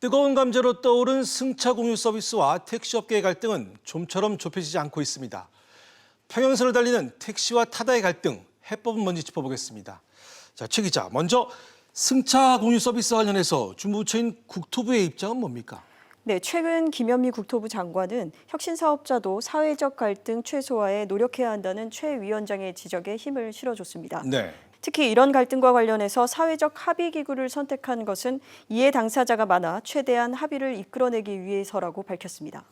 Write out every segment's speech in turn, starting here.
뜨거운 감자로 떠오른 승차 공유 서비스와 택시업계의 갈등은 좀처럼 좁혀지지 않고 있습니다. 평행선을 달리는 택시와 타다의 갈등, 해법은 뭔지 짚어보겠습니다. 자, 최 기자, 먼저 승차 공유 서비스와 관련해서 주무부처인 국토부의 입장은 뭡니까? 네, 최근 김현미 국토부 장관은 혁신 사업자도 사회적 갈등 최소화에 노력해야 한다는 최 위원장의 지적에 힘을 실어줬습니다. 네. 특히 이런 갈등과 관련해서 사회적 합의 기구를 선택한 것은 이해 당사자가 많아 최대한 합의를 이끌어내기 위해서라고 밝혔습니다.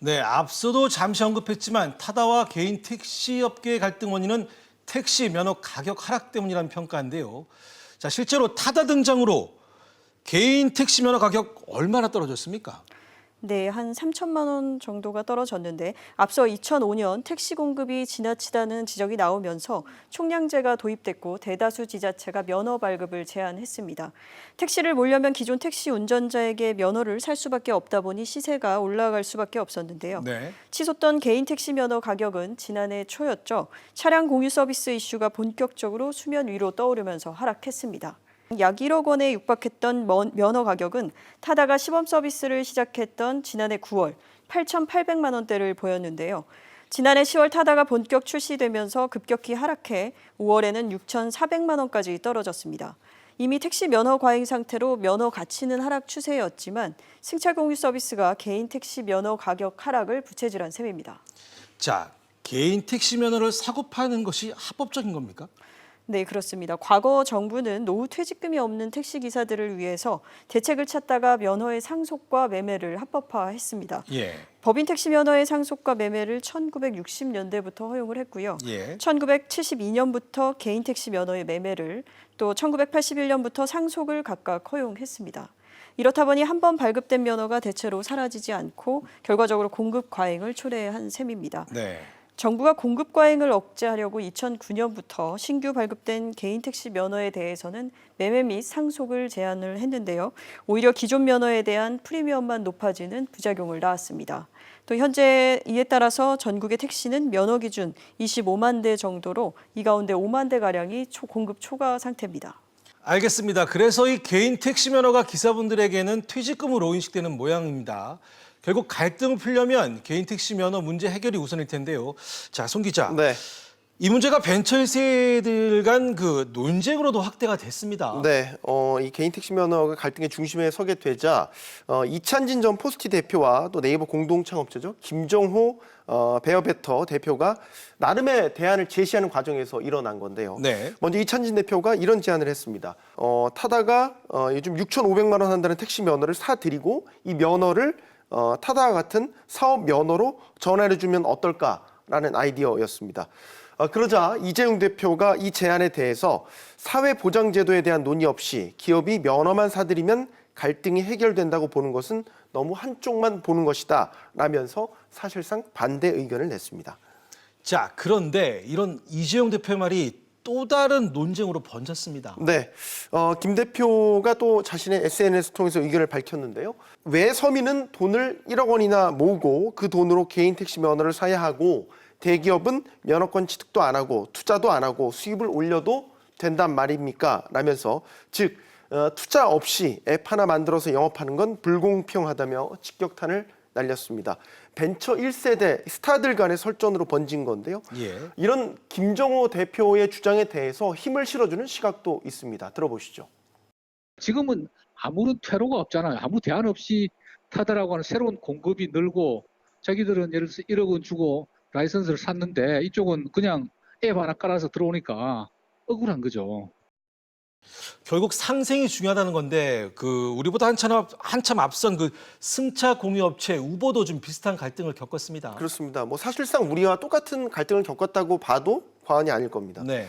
네, 앞서도 잠시 언급했지만 타다와 개인 택시업계의 갈등 원인은 택시 면허 가격 하락 때문이라는 평가인데요. 자, 실제로 타다 등장으로 개인 택시 면허 가격 얼마나 떨어졌습니까? 네, 한 3천만 원 정도가 떨어졌는데 앞서 2005년 택시 공급이 지나치다는 지적이 나오면서 총량제가 도입됐고 대다수 지자체가 면허 발급을 제한했습니다. 택시를 몰려면 기존 택시 운전자에게 면허를 살 수밖에 없다 보니 시세가 올라갈 수밖에 없었는데요. 네. 치솟던 개인 택시 면허 가격은 지난해 초였죠. 차량 공유 서비스 이슈가 본격적으로 수면 위로 떠오르면서 하락했습니다. 약 1억 원에 육박했던 면허 가격은 타다가 시범 서비스를 시작했던 지난해 9월 8,800만 원대를 보였는데요. 지난해 10월 타다가 본격 출시되면서 급격히 하락해 5월에는 6,400만 원까지 떨어졌습니다. 이미 택시 면허 과잉 상태로 면허 가치는 하락 추세였지만 승차 공유 서비스가 개인 택시 면허 가격 하락을 부채질한 셈입니다. 자, 개인 택시 면허를 사고 파는 것이 합법적인 겁니까? 네, 그렇습니다. 과거 정부는 노후 퇴직금이 없는 택시기사들을 위해서 대책을 찾다가 면허의 상속과 매매를 합법화했습니다. 예. 법인 택시 면허의 상속과 매매를 1960년대부터 허용을 했고요. 예. 1972년부터 개인 택시 면허의 매매를 또 1981년부터 상속을 각각 허용했습니다. 이렇다 보니 한 번 발급된 면허가 대체로 사라지지 않고 결과적으로 공급 과잉을 초래한 셈입니다. 네. 정부가 공급 과잉을 억제하려고 2009년부터 신규 발급된 개인 택시 면허에 대해서는 매매 및 상속을 제한을 했는데요. 오히려 기존 면허에 대한 프리미엄만 높아지는 부작용을 낳았습니다. 또 현재 이에 따라서 전국의 택시는 면허 기준 25만 대 정도로 이 가운데 5만 대가량이 공급 초과 상태입니다. 알겠습니다. 그래서 이 개인 택시 면허가 기사분들에게는 퇴직금으로 인식되는 모양입니다. 결국 갈등을 풀려면 개인 택시 면허 문제 해결이 우선일 텐데요. 자, 송 기자. 네. 이 문제가 벤처 1세들 간 그 논쟁으로도 확대가 됐습니다. 네, 이 개인 택시 면허가 갈등의 중심에 서게 되자 이찬진 전 포스티 대표와 또 네이버 공동 창업자죠 김정호 베어베터 대표가 나름의 대안을 제시하는 과정에서 일어난 건데요. 네. 먼저 이찬진 대표가 이런 제안을 했습니다. 타다가 요즘 6,500만 원 한다는 택시 면허를 사드리고 이 면허를 타다와 같은 사업 면허로 전환해주면 어떨까라는 아이디어였습니다. 그러자 이재용 대표가 이 제안에 대해서 사회보장제도에 대한 논의 없이 기업이 면허만 사들이면 갈등이 해결된다고 보는 것은 너무 한쪽만 보는 것이다 라면서 사실상 반대 의견을 냈습니다. 자, 그런데 이런 이재용 대표의 말이 또 다른 논쟁으로 번졌습니다. 네, 김 대표가 또 자신의 SNS 통해서 의견을 밝혔는데요. 왜 서민은 돈을 1억 원이나 모으고 그 돈으로 개인 택시 면허를 사야 하고 대기업은 면허권 취득도 안 하고 투자도 안 하고 수입을 올려도 된단 말입니까? 라면서 즉 투자 없이 앱 하나 만들어서 영업하는 건 불공평하다며 직격탄을 날렸습니다. 벤처 1세대 스타들 간의 설전으로 번진 건데요. 예. 이런 김정호 대표의 주장에 대해서 힘을 실어주는 시각도 있습니다. 들어보시죠. 지금은 아무런 퇴로가 없잖아요. 아무 대안 없이 타다라고 하는 새로운 공급이 늘고 자기들은 예를 들어서 1억 원 주고 라이선스를 샀는데 이쪽은 그냥 앱 하나 깔아서 들어오니까 억울한 거죠. 결국 상생이 중요하다는 건데 우리보다 한참 앞선 그 승차 공유 업체 우버도 좀 비슷한 갈등을 겪었습니다. 그렇습니다. 뭐 사실상 우리와 똑같은 갈등을 겪었다고 봐도 과언이 아닐 겁니다. 네.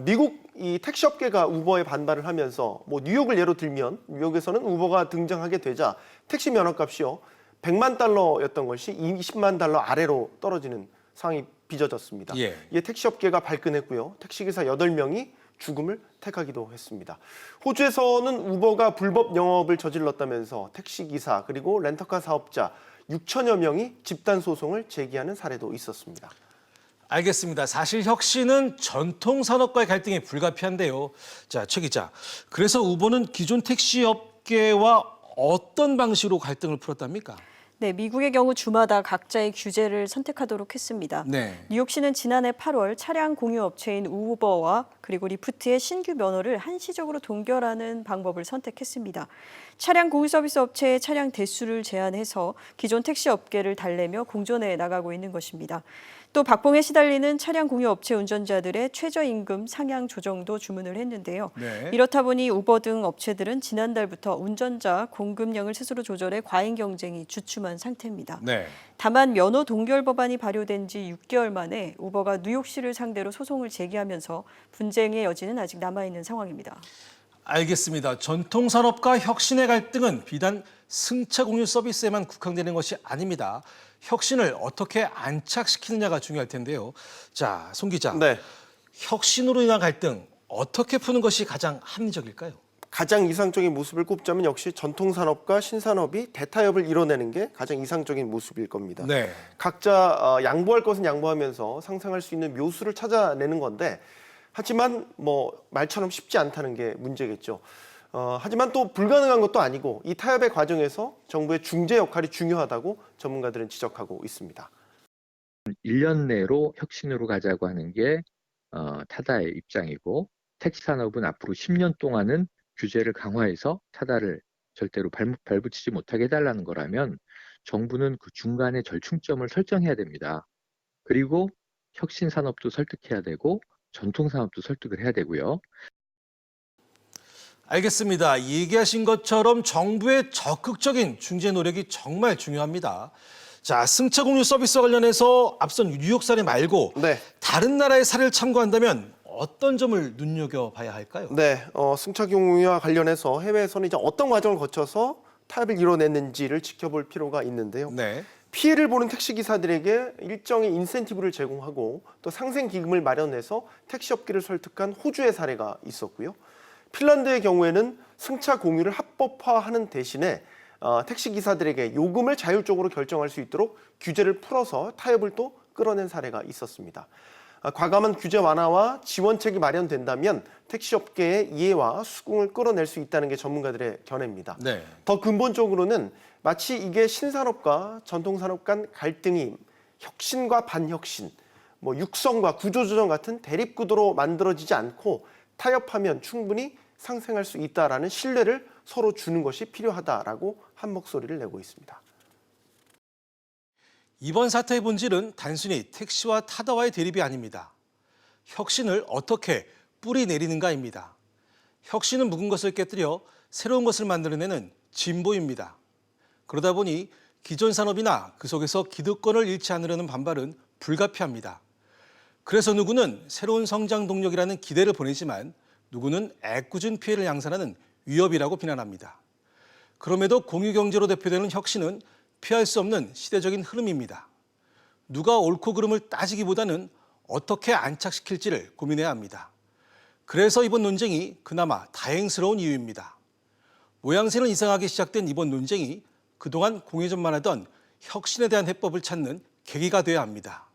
미국 이 택시업계가 우버에 반발을 하면서 뭐 뉴욕을 예로 들면 뉴욕에서는 우버가 등장하게 되자 택시 면허값이요 100만 달러였던 것이 20만 달러 아래로 떨어지는 상황이 빚어졌습니다. 예. 이에 택시업계가 발끈했고요. 택시기사 8명이 죽음을 택하기도 했습니다. 호주에서는 우버가 불법 영업을 저질렀다면서 택시기사 그리고 렌터카 사업자 6천여 명이 집단 소송을 제기하는 사례도 있었습니다. 알겠습니다. 사실 혁신은 전통 산업과의 갈등이 불가피한데요. 자, 최 기자. 그래서 우버는 기존 택시 업계와 어떤 방식으로 갈등을 풀었답니까? 네, 미국의 경우 주마다 각자의 규제를 선택하도록 했습니다. 네. 뉴욕시는 지난해 8월 차량 공유 업체인 우버와 그리고 리프트의 신규 면허를 한시적으로 동결하는 방법을 선택했습니다. 차량 공유 서비스 업체의 차량 대수를 제한해서 기존 택시 업계를 달래며 공존해 나가고 있는 것입니다. 또 박봉에 시달리는 차량 공유 업체 운전자들의 최저임금 상향 조정도 주문을 했는데요. 네. 이렇다 보니 우버 등 업체들은 지난달부터 운전자 공급량을 스스로 조절해 과잉 경쟁이 주춤한 상태입니다. 네. 다만 면허 동결 법안이 발효된 지 6개월 만에 우버가 뉴욕시를 상대로 소송을 제기하면서 분쟁의 여지는 아직 남아있는 상황입니다. 알겠습니다. 전통산업과 혁신의 갈등은 비단 승차 공유 서비스에만 국한되는 것이 아닙니다. 혁신을 어떻게 안착시키느냐가 중요할 텐데요. 자, 송 기자. 네. 혁신으로 인한 갈등 어떻게 푸는 것이 가장 합리적일까요? 가장 이상적인 모습을 꼽자면 역시 전통산업과 신산업이 대타협을 이뤄내는 게 가장 이상적인 모습일 겁니다. 네. 각자 양보할 것은 양보하면서 상생할 수 있는 묘수를 찾아내는 건데 하지만 뭐 말처럼 쉽지 않다는 게 문제겠죠. 하지만 또 불가능한 것도 아니고 이 타협의 과정에서 정부의 중재 역할이 중요하다고 전문가들은 지적하고 있습니다. 1년 내로 혁신으로 가자고 하는 게 타다의 입장이고 택시 산업은 앞으로 10년 동안은 규제를 강화해서 타다를 절대로 발붙이지 못하게 해달라는 거라면 정부는 그 중간에 절충점을 설정해야 됩니다. 그리고 혁신 산업도 설득해야 되고 전통 산업도 설득을 해야 되고요. 알겠습니다. 얘기하신 것처럼 정부의 적극적인 중재 노력이 정말 중요합니다. 자, 승차 공유 서비스와 관련해서 앞선 뉴욕 사례 말고 네. 다른 나라의 사례를 참고한다면 어떤 점을 눈여겨봐야 할까요? 네, 승차 경유와 관련해서 해외에서는 이제 어떤 과정을 거쳐서 타협을 이뤄냈는지를 지켜볼 필요가 있는데요. 네. 피해를 보는 택시 기사들에게 일정의 인센티브를 제공하고 또 상생 기금을 마련해서 택시 업계를 설득한 호주의 사례가 있었고요. 핀란드의 경우에는 승차 공유를 합법화하는 대신에 택시 기사들에게 요금을 자율적으로 결정할 수 있도록 규제를 풀어서 타협을 또 끌어낸 사례가 있었습니다. 과감한 규제 완화와 지원책이 마련된다면 택시 업계의 이해와 수긍을 끌어낼 수 있다는 게 전문가들의 견해입니다. 네. 더 근본적으로는 마치 이게 신산업과 전통산업 간 갈등이 혁신과 반혁신, 육성과 구조조정 같은 대립구도로 만들어지지 않고 타협하면 충분히 상생할 수 있다라는 신뢰를 서로 주는 것이 필요하다라고 한 목소리를 내고 있습니다. 이번 사태의 본질은 단순히 택시와 타다와의 대립이 아닙니다. 혁신을 어떻게 뿌리 내리는가입니다. 혁신은 묵은 것을 깨뜨려 새로운 것을 만들어내는 진보입니다. 그러다 보니 기존 산업이나 그 속에서 기득권을 잃지 않으려는 반발은 불가피합니다. 그래서 누구는 새로운 성장 동력이라는 기대를 보내지만 누구는 애꿎은 피해를 양산하는 위협이라고 비난합니다. 그럼에도 공유경제로 대표되는 혁신은 피할 수 없는 시대적인 흐름입니다. 누가 옳고 그름을 따지기보다는 어떻게 안착시킬지를 고민해야 합니다. 그래서 이번 논쟁이 그나마 다행스러운 이유입니다. 모양새는 이상하게 시작된 이번 논쟁이 그동안 공회전만 하던 혁신에 대한 해법을 찾는 계기가 되어야 합니다.